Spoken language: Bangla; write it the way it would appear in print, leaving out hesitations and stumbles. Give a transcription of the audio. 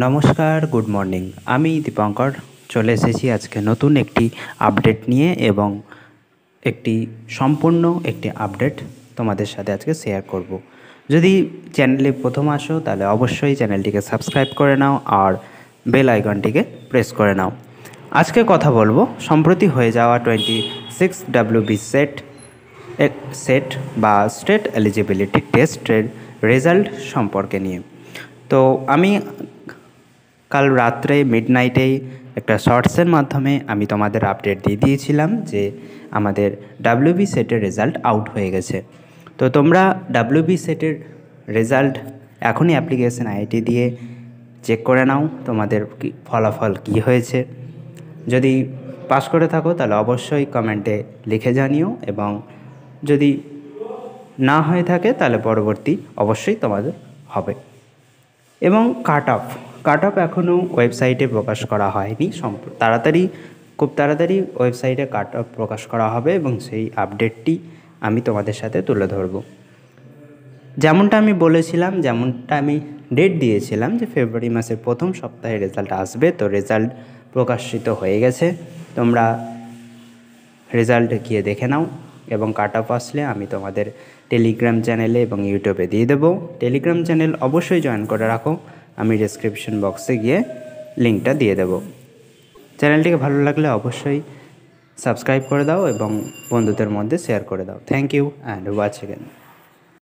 নমস্কার, গুড মর্নিং। আমি দীপঙ্কর চলে এসেছি আজকে নতুন একটি আপডেট নিয়ে এবং সম্পূর্ণ একটি আপডেট তোমাদের সাথে আজকে শেয়ার করব। যদি চ্যানেলে প্রথম আসো তাহলে অবশ্যই চ্যানেলটিকে সাবস্ক্রাইব করে নাও আর বেল আইকনটিকে প্রেস করে নাও। আজকে কথা বলবো সম্প্রতি হয়ে যাওয়া 26 WB সেট বা স্টেট এলিজিবিলিটি টেস্টের রেজাল্ট সম্পর্কে নিয়ে। তো আমি কাল রাত্রে মিডনাইটেই একটা শর্টসের মাধ্যমে আমি তোমাদের আপডেট দিয়ে দিয়েছিলাম যে আমাদের ডাব্লিউবি সেটের রেজাল্ট আউট হয়ে গেছে। তো তোমরা ডাব্লিউবি সেটের রেজাল্ট এখনই অ্যাপ্লিকেশন আইডি দিয়ে চেক করে নাও তোমাদের ফলাফল কী হয়েছে। যদি পাস করে থাকো তাহলে অবশ্যই কমেন্টে লিখে জানিও, এবং যদি না হয়ে থাকে তাহলে পরবর্তী অবশ্যই তোমাদের হবে। এবং কাট অফ এখনও ওয়েবসাইটে প্রকাশ করা হয়নি। খুব তাড়াতাড়ি ওয়েবসাইটে কাট অফ প্রকাশ করা হবে এবং সেই আপডেটটি আমি তোমাদের সাথে তুলে ধরব। যেমনটা আমি বলেছিলাম, যেমনটা আমি ডেট দিয়েছিলাম যে ফেব্রুয়ারি মাসের প্রথম সপ্তাহে রেজাল্ট আসবে, তো রেজাল্ট প্রকাশিত হয়ে গেছে। তোমরা রেজাল্ট গিয়ে দেখে নাও এবং কাট অফ আসলে আমি তোমাদের টেলিগ্রাম চ্যানেলে এবং ইউটিউবে দিয়ে দেবো। টেলিগ্রাম চ্যানেল অবশ্যই জয়েন করে রাখো, আমি ডেসক্রিপশন বক্সে গিয়ে লিঙ্কটা দিয়ে দেবো। চ্যানেলটিকে ভালো লাগলে অবশ্যই সাবস্ক্রাইব করে দাও এবং বন্ধুদের মধ্যে শেয়ার করে দাও। Thank you and watch again.